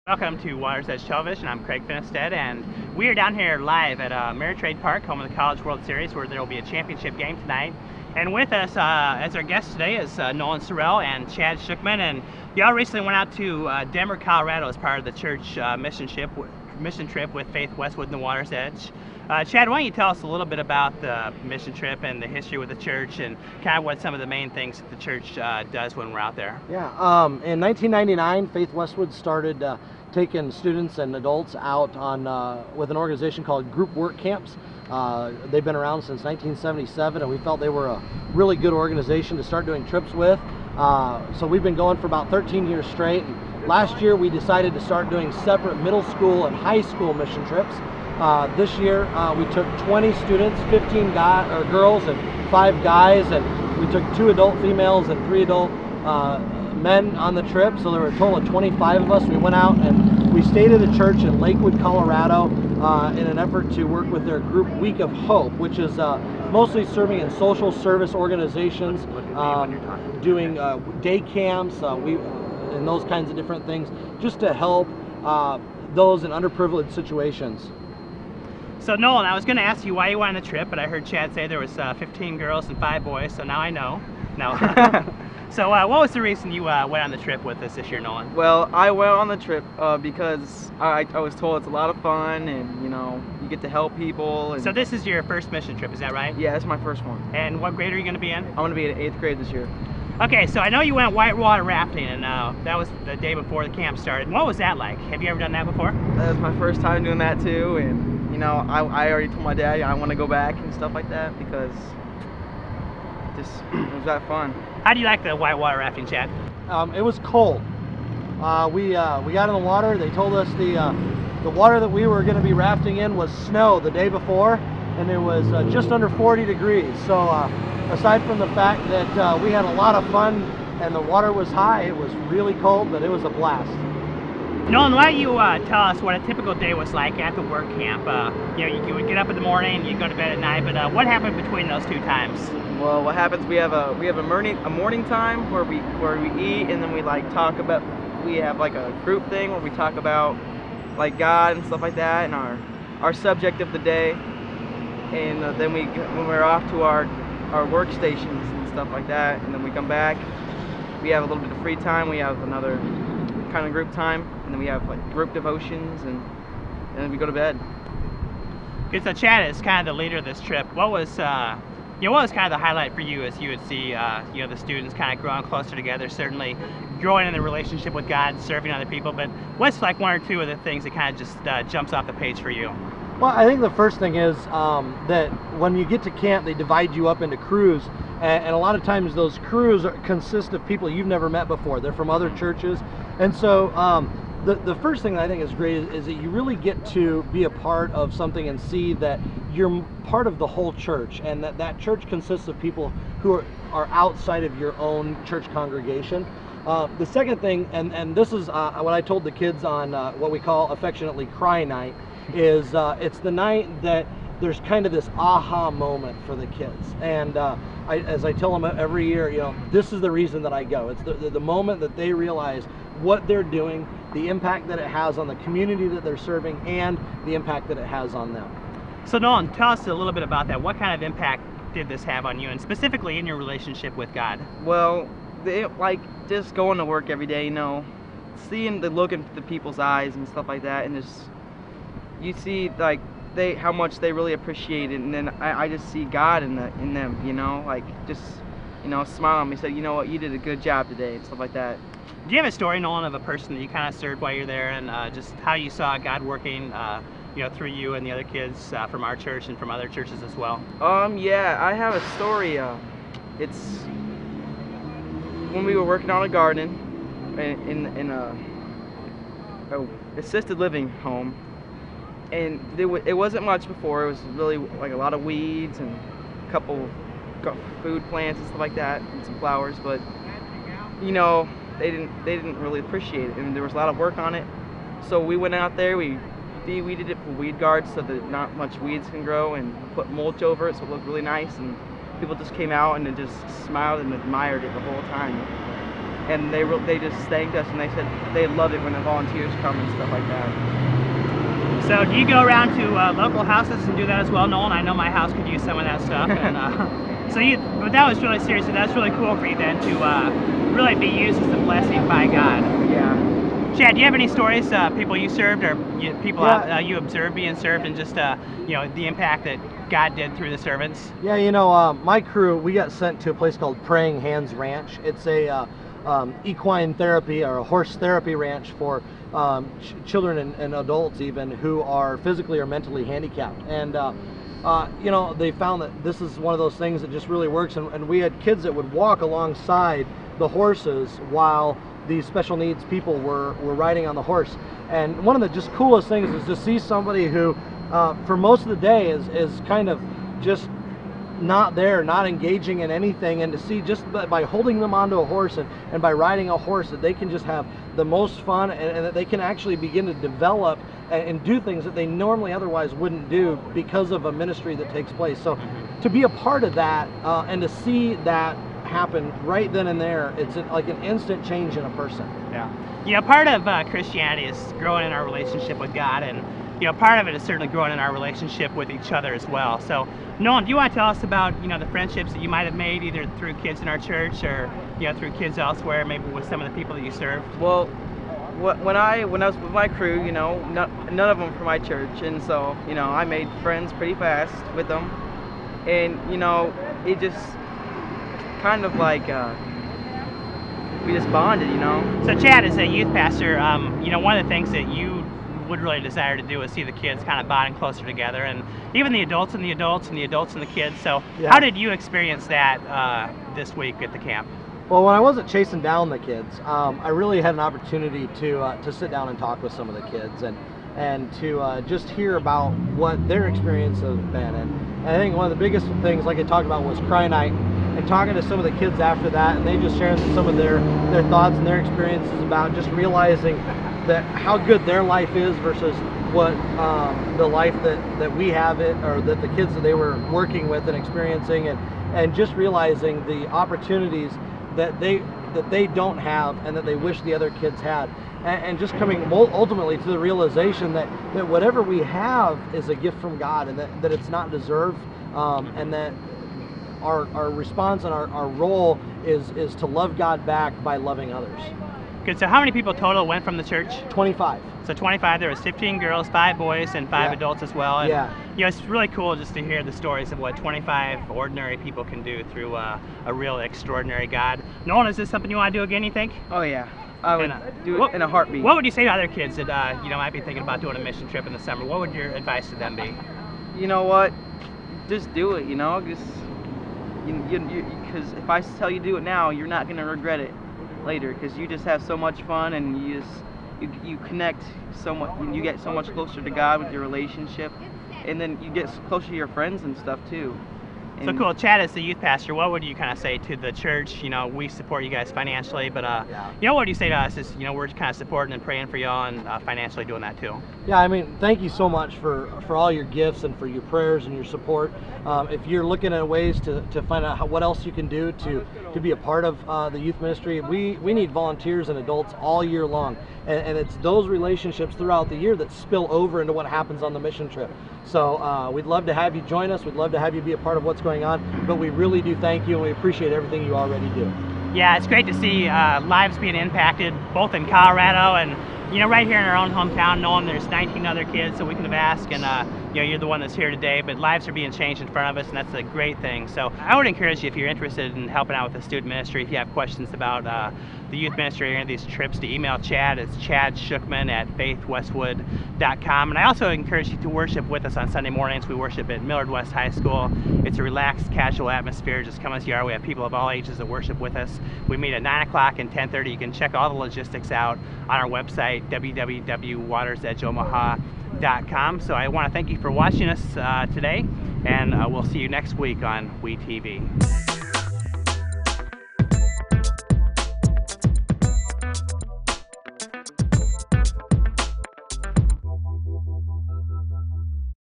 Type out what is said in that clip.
Welcome to Water's Edge Television. I'm Craig Finneστad, and we are down here live at Ameritrade Park, home of the College World Series, where there will be a championship game tonight. And with us as our guest today is Nolan Sorrell and Chad Schuchmann. And y'all recently went out to Denver, Colorado as part of the church mission trip with Faith Westwood and the Water's Edge. Chad, why don't you tell us a little bit about the mission trip and the history with the church and kind of what some of the main things that the church does when we're out there? Yeah, in 1999, Faith Westwood started taking students and adults out on with an organization called Group Work Camps. They've been around since 1977, and we felt they were a really good organization to start doing trips with. So we've been going for about 13 years straight. And last year we decided to start doing separate middle school and high school mission trips. This year we took 20 students, 15 girls and 5 guys, and we took 2 adult females and 3 adult men on the trip, so there were a total of 25 of us. We went out and we stayed at a church in Lakewood, Colorado in an effort to work with their group Week of Hope, which is mostly serving in social service organizations, doing day camps and those kinds of different things, just to help those in underprivileged situations. So Nolan, I was going to ask you why you went on the trip, but I heard Chad say there was 15 girls and 5 boys, so now I know. No. So what was the reason you went on the trip with us this year, Nolan? Well, I went on the trip because I was told it's a lot of fun, and you get to help people. And so this is your first mission trip, is that right? Yeah, it's my first one. And what grade are you going to be in? I'm going to be in 8th grade this year. Okay, so I know you went whitewater rafting, and that was the day before the camp started. What was that like? Have you ever done that before? That was my first time doing that too, and I already told my dad I want to go back and stuff like that because it was that fun. How do you like the whitewater rafting, Chad? It was cold. We got in the water. They told us the water that we were going to be rafting in was snow the day before, and it was just under 40 degrees. So aside from the fact that we had a lot of fun and the water was high, it was really cold, but it was a blast. Nolan, why don't you tell us what a typical day was like at the work camp? You would get up in the morning and you'd go to bed at night, but what happened between those 2 times? Well, what happens? We have a morning time where we eat, and then we talk about. We have like a group thing where we talk about like God and stuff like that, and our subject of the day, and then when we're off to our workstations and stuff like that, and then we come back. We have a little bit of free time. We have another kind of group time, and then we have like group devotions, and then we go to bed. Okay, so Chad is kind of the leader of this trip. What was kind of the highlight for you as you would see the students kind of growing closer together, certainly growing in the relationship with God, serving other people, but what's like 1 or 2 of the things that kind of just jumps off the page for you? Well, I think the first thing is that when you get to camp, they divide you up into crews, and a lot of times those crews consist of people you've never met before. They're from other churches, and so the first thing that I think is great is that you really get to be a part of something and see that you're part of the whole church, and that church consists of people who are outside of your own church congregation. The second thing, and this is what I told the kids on what we call affectionately Cry Night, is it's the night that there's kind of this aha moment for the kids, and as I tell them every year, this is the reason that I go. It's the moment that they realize what they're doing, the impact that it has on the community that they're serving, and the impact that it has on them. So Nolan, tell us a little bit about that. What kind of impact did this have on you, and specifically in your relationship with God? Well, just going to work every day, seeing the look into the people's eyes and stuff like that, and just you see how much they really appreciate it, and then I just see God in them, just smile at me, say, you know what, you did a good job today, and stuff like that. Do you have a story, Nolan, of a person that you kind of served while you're there, and just how you saw God working through you and the other kids from our church and from other churches as well? Yeah, I have a story. It's when we were working on a garden in a assisted living home, and it wasn't much before. It was really like a lot of weeds and a couple food plants and stuff like that, and some flowers, but they didn't really appreciate it, and there was a lot of work on it. So we went out there, we de-weeded it for weed guards so that not much weeds can grow, and put mulch over it so it looked really nice, and people just came out and just smiled and admired it the whole time. and they just thanked us, and they said they love it when the volunteers come and stuff like that. So do you go around to local houses and do that as well, Nolan? I know my house could use some of that stuff. And, but that was really seriously, that's really cool for you then to really be used as a blessing by God. Yeah. Chad, do you have any stories, people you served or people you observed being served, and just the impact that God did through the servants? Yeah, my crew, we got sent to a place called Praying Hands Ranch. It's a equine therapy or a horse therapy ranch for children and adults even who are physically or mentally handicapped. And they found that this is one of those things that just really works, and we had kids that would walk alongside the horses while these special needs people were riding on the horse. And one of the just coolest things is to see somebody who for most of the day is kind of just not there, not engaging in anything, and to see just by holding them onto a horse and by riding a horse that they can just have the most fun, and that they can actually begin to develop and do things that they normally otherwise wouldn't do because of a ministry that takes place. So to be a part of that and to see that happen right then and there, it's like an instant change in a person. Yeah. Part of Christianity is growing in our relationship with God, and part of it is certainly growing in our relationship with each other as well. So, Nolan, do you want to tell us about the friendships that you might have made either through kids in our church or through kids elsewhere, maybe with some of the people that you served? Well, when I was with my crew, none of them from my church, and so I made friends pretty fast with them, and it just kind of like we just bonded. So Chad, as a youth pastor, one of the things that you would really desire to do is see the kids kind of bonding closer together, and even the adults and the adults and the adults and the kids. So how did you experience that this week at the camp? Well, when I wasn't chasing down the kids, I really had an opportunity to sit down and talk with some of the kids and to just hear about what their experience has been. And I think one of the biggest things, like I talked about, was Cry Night, and talking to some of the kids after that, and they just sharing some of their thoughts and their experiences about just realizing that how good their life is versus what the life that we have or that the kids that they were working with and experiencing, and just realizing the opportunities that they don't have and that they wish the other kids had, and just coming ultimately to the realization that whatever we have is a gift from God, and that it's not deserved, and that our response and our role is to love God back by loving others. Good. So how many people total went from the church? 25. So 25. There was 15 girls, 5 boys, and 5 adults as well. And, it's really cool just to hear the stories of what 25 ordinary people can do through a real extraordinary God. Nolan, is this something you want to do again, you think? Oh yeah, I would do it in a heartbeat. What would you say to other kids that might be thinking about doing a mission trip in the summer? What would your advice to them be? You know what? Just do it. Just because if I tell you to do it now, you're not going to regret it later, because you just have so much fun, and you connect so much, you get so much closer to God with your relationship, and then you get closer to your friends and stuff too. So cool. Chad, as the youth pastor, what would you kind of say to the church? We support you guys financially, but what do you say to us is, we're kind of supporting and praying for y'all and financially doing that too. Yeah, I mean, thank you so much for all your gifts and for your prayers and your support. If you're looking at ways to find out what else you can do to be a part of the youth ministry, we need volunteers and adults all year long. And it's those relationships throughout the year that spill over into what happens on the mission trip. So we'd love to have you join us. We'd love to have you be a part of what's going on. But we really do thank you, and we appreciate everything you already do. Yeah, it's great to see lives being impacted, both in Colorado and right here in our own hometown, knowing there's 19 other kids that we could have asked, and you're the one that's here today, but lives are being changed in front of us, and that's a great thing. So I would encourage you, if you're interested in helping out with the student ministry, if you have questions about the youth ministry or any of these trips, to email Chad. It's Chad Schuchmann at faithwestwood.com. And I also encourage you to worship with us on Sunday mornings. We worship at Millard West High School. It's a relaxed, casual atmosphere. Just come as you are. We have people of all ages that worship with us. We meet at 9 o'clock and 10:30. You can check all the logistics out on our website, www.watersedgeomaha.com. So I want to thank you for watching us today, and we'll see you next week on WETV.